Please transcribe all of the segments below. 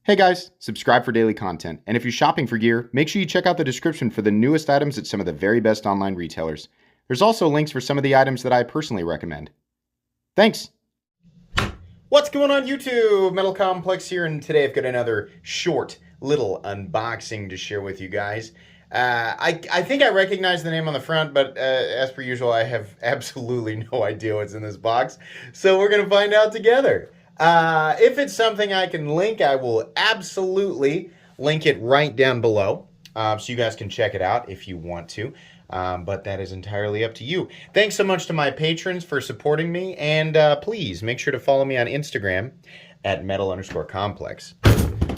Hey guys, subscribe for daily content. And if you're shopping for gear, make sure you check out the description for the newest items at some of the very best online retailers. There's also links for some of the items that I personally recommend. Thanks! What's going on YouTube? Metal Complex here, and today I've got another short little unboxing to share with you guys. I think I recognize the name on the front, but as per usual, I have absolutely no idea what's in this box. So we're going to find out together. If it's something I can link, I will absolutely link it right down below, so you guys can check it out if you want to, but that is entirely up to you. Thanks so much to my patrons for supporting me, and please make sure to follow me on Instagram at metal_complex.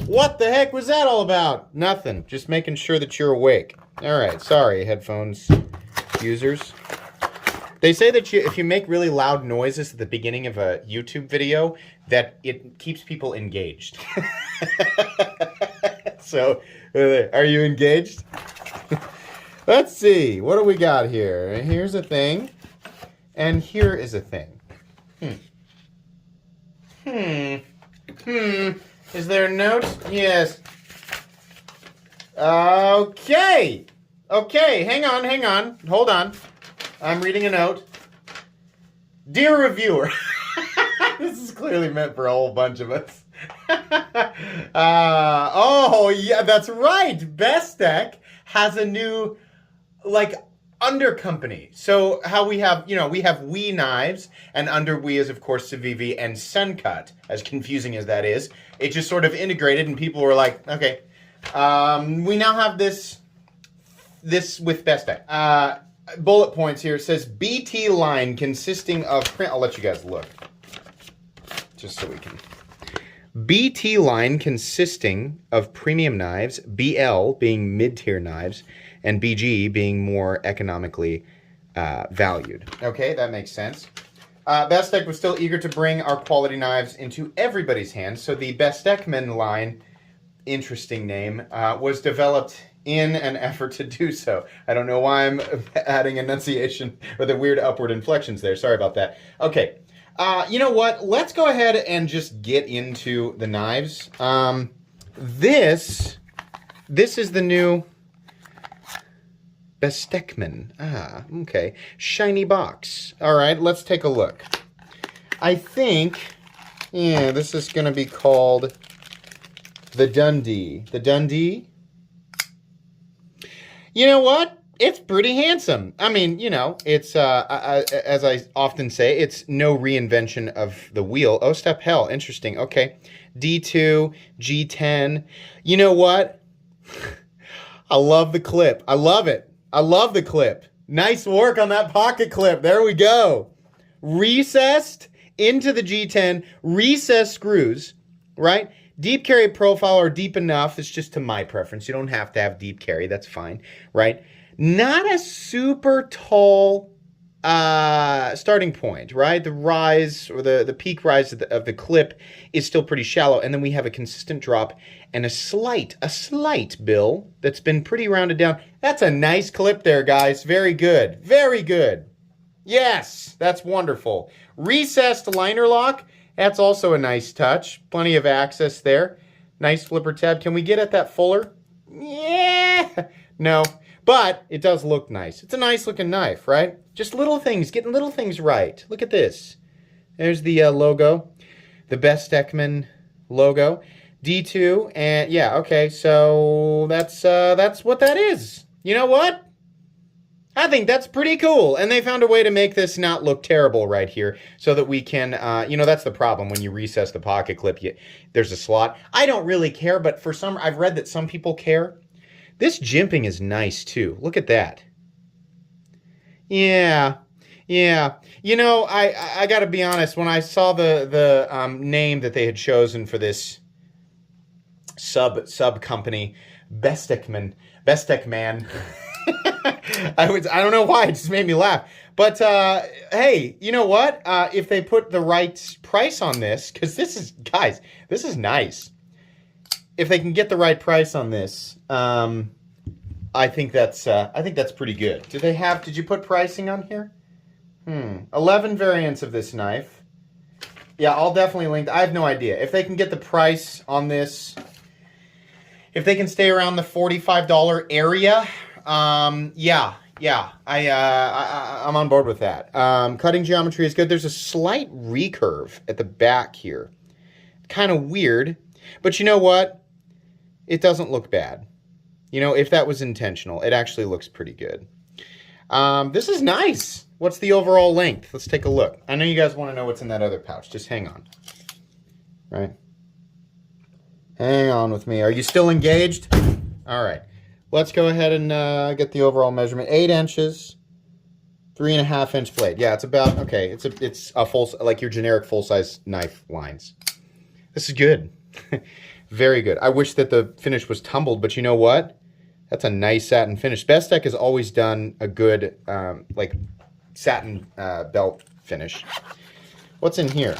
What the heck was that all about? Nothing, just making sure that you're awake. Alright, sorry headphones users. They say that if you make really loud noises at the beginning of a YouTube video, that it keeps people engaged. So, are you engaged? Let's see. What do we got here? Here's a thing. And here is a thing. Is there a note? Yes. Okay. Okay, hang on. Hold on. I'm reading a note. Dear reviewer, this is clearly meant for a whole bunch of us. Oh, yeah, that's right. Bestech has a new, under company. So how we have, we have We Knives, and under We is, of course, Civivi and Suncut. As confusing as that is, it just sort of integrated, and people were like, okay, we now have this with Bestech. Bullet points here. It says BT line consisting of print. I'll let you guys look, just so we can. BT line consisting of premium knives, BL being mid-tier knives, and BG being more economically valued. Okay, that makes sense. Bestech was still eager to bring our quality knives into everybody's hands, so the Bestechman line, interesting name, was developed in an effort to do so. I don't know why I'm adding enunciation or the weird upward inflections there. Sorry about that. Okay. You know what? Let's go ahead and just get into the knives. This is the new Bestechman. Ah, okay. Shiny box. All right, let's take a look. I think, yeah, this is going to be called the Dundee. The Dundee? You know what? It's pretty handsome. I mean, it's, as I often say, it's no reinvention of the wheel. Oh, step hell. Interesting. Okay. D2, G10. You know what? I love the clip. I love it. I love the clip. Nice work on that pocket clip. There we go. Recessed into the G10. Recessed screws, right? Deep carry profile or deep enough. It's just to my preference. You don't have to have deep carry. That's fine, right? Not a super tall starting point, right? The rise or the peak rise of the clip is still pretty shallow. And then we have a consistent drop and a slight bill that's been pretty rounded down. That's a nice clip there, guys. Very good. Very good. Yes, that's wonderful. Recessed liner lock. That's also a nice touch. Plenty of access there. Nice flipper tab. Can we get at that fuller? Yeah. No. But it does look nice. It's a nice looking knife, right? Just little things. Getting little things right. Look at this. There's the logo. The Bestechman logo. D2. And yeah, okay. So that's what that is. You know what? I think that's pretty cool. And they found a way to make this not look terrible right here so that we can, that's the problem when you recess the pocket clip, there's a slot. I don't really care, but I've read that some people care. This jimping is nice too. Look at that. Yeah. I got to be honest, when I saw the name that they had chosen for this sub company, Bestechman. I don't know why, it just made me laugh. But, hey, you know what? If they put the right price on this, because this is nice. If they can get the right price on this, I think that's pretty good. Did you put pricing on here? 11 variants of this knife. Yeah, I'll definitely link. I have no idea. If they can get the price on this If they can stay around the $45 area, yeah, I'm on board with that. Cutting geometry is good. There's a slight recurve at the back here. Kind of weird, but you know what? It doesn't look bad. You know, if that was intentional, it actually looks pretty good. This is nice. What's the overall length? Let's take a look. I know you guys want to know what's in that other pouch. Just hang on. Right? Hang on with me. Are you still engaged? All right. Let's go ahead and get the overall measurement. 8 inches, 3.5 inch blade. Yeah, it's about, okay, it's a full, like your generic full-size knife lines. This is good. Very good. I wish that the finish was tumbled, but you know what? That's a nice satin finish. Bestech has always done a good, like, satin belt finish. What's in here?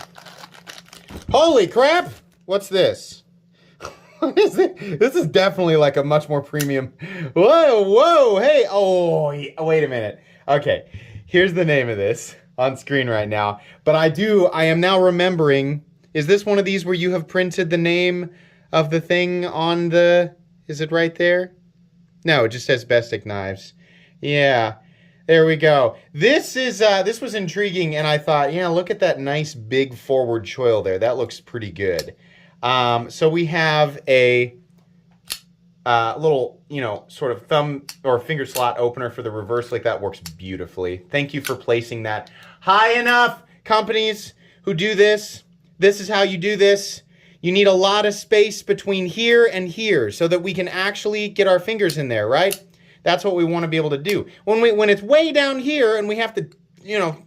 Holy crap! What's this? What is it? This is definitely like a much more premium. Whoa, hey, oh, wait a minute. Okay, here's the name of this on screen right now. But I am now remembering, is this one of these where you have printed the name of the thing on the, is it right there? No, it just says Bestech knives. Yeah, there we go. This was intriguing, and I thought, yeah, look at that nice big forward choil there. That looks pretty good. So we have a little, you know, sort of thumb or finger slot opener for the reverse. Like, that works beautifully. Thank you for placing that high enough. Companies who do this, this is how you do this. You need a lot of space between here and here so that we can actually get our fingers in there, right? That's what we want to be able to do. When it's way down here and we have to, you know,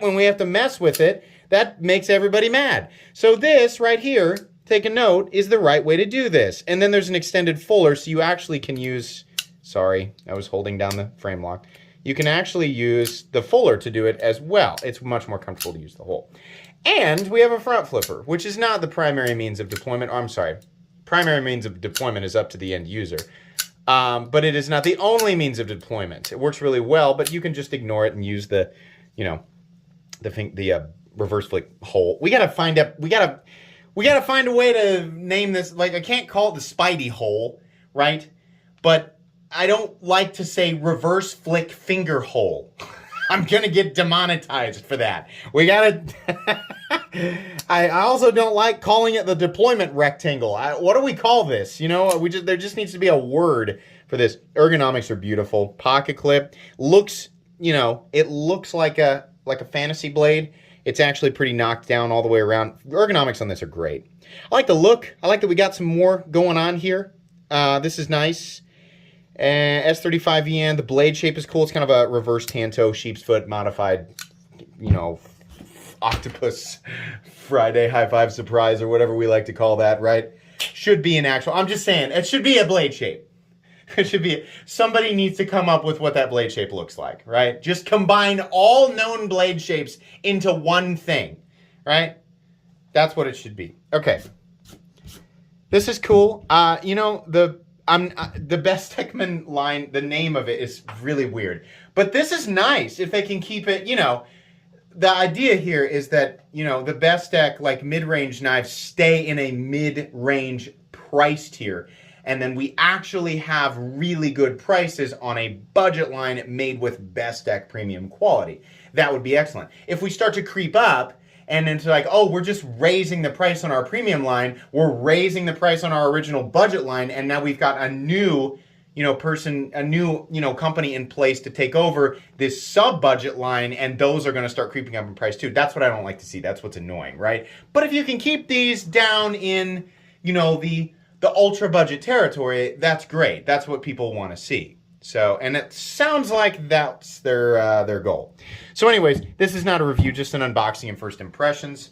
when we have to mess with it, that makes everybody mad. So this right here, take a note, is the right way to do this. And then there's an extended fuller, so you actually can use, sorry, I was holding down the frame lock. You can actually use the fuller to do it as well. It's much more comfortable to use the hole. And we have a front flipper, which is not the primary means of deployment. Oh, I'm sorry. Primary means of deployment is up to the end user. But it is not the only means of deployment. It works really well, but you can just ignore it and use the, you know, the reverse flick hole. We gotta find a way to name this. Like, I can't call it the Spidey hole, right? But I don't like to say reverse flick finger hole. I'm gonna get demonetized for that. We gotta. I also don't like calling it the deployment rectangle. What do we call this? You know, there just needs to be a word for this. Ergonomics are beautiful. Pocket clip looks, you know, it looks like a fantasy blade. It's actually pretty knocked down all the way around. Ergonomics on this are great. I like the look. I like that we got some more going on here. This is nice. S35EN, the blade shape is cool. It's kind of a reverse Tanto sheep's foot modified, you know, octopus Friday high five surprise or whatever we like to call that, right? Should be an actual, I'm just saying, it should be a blade shape. It should be, somebody needs to come up with what that blade shape looks like, right? Just combine all known blade shapes into one thing, right? That's what it should be. Okay. This is cool. You know, the Bestechman line, the name of it is really weird. But this is nice if they can keep it, you know. The idea here is that, you know, the Bestech, like, mid-range knives stay in a mid-range price tier. And then we actually have really good prices on a budget line made with Bestech premium quality. That would be excellent. If we start to creep up, and it's like, oh, we're just raising the price on our premium line, we're raising the price on our original budget line, and now we've got a new, you know, company in place to take over this sub-budget line, and those are going to start creeping up in price too. That's what I don't like to see. That's what's annoying, right? But if you can keep these down in, you know, the ultra-budget territory, that's great. That's what people want to see. So, and it sounds like that's their goal. So anyways, this is not a review, just an unboxing and first impressions.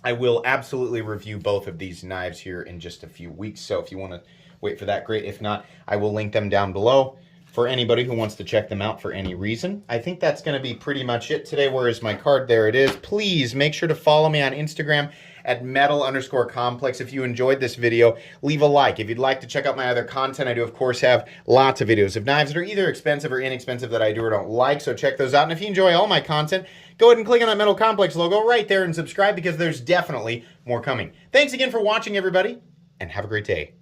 I will absolutely review both of these knives here in just a few weeks. So if you want to wait for that, great. If not, I will link them down below for anybody who wants to check them out for any reason. I think that's going to be pretty much it today. Where is my card? There it is. Please make sure to follow me on Instagram at metal_complex. If you enjoyed this video, leave a like. If you'd like to check out my other content, I do, of course, have lots of videos of knives that are either expensive or inexpensive that I do or don't like, so check those out. And if you enjoy all my content, go ahead and click on that Metal Complex logo right there and subscribe, because there's definitely more coming. Thanks again for watching, everybody, and have a great day.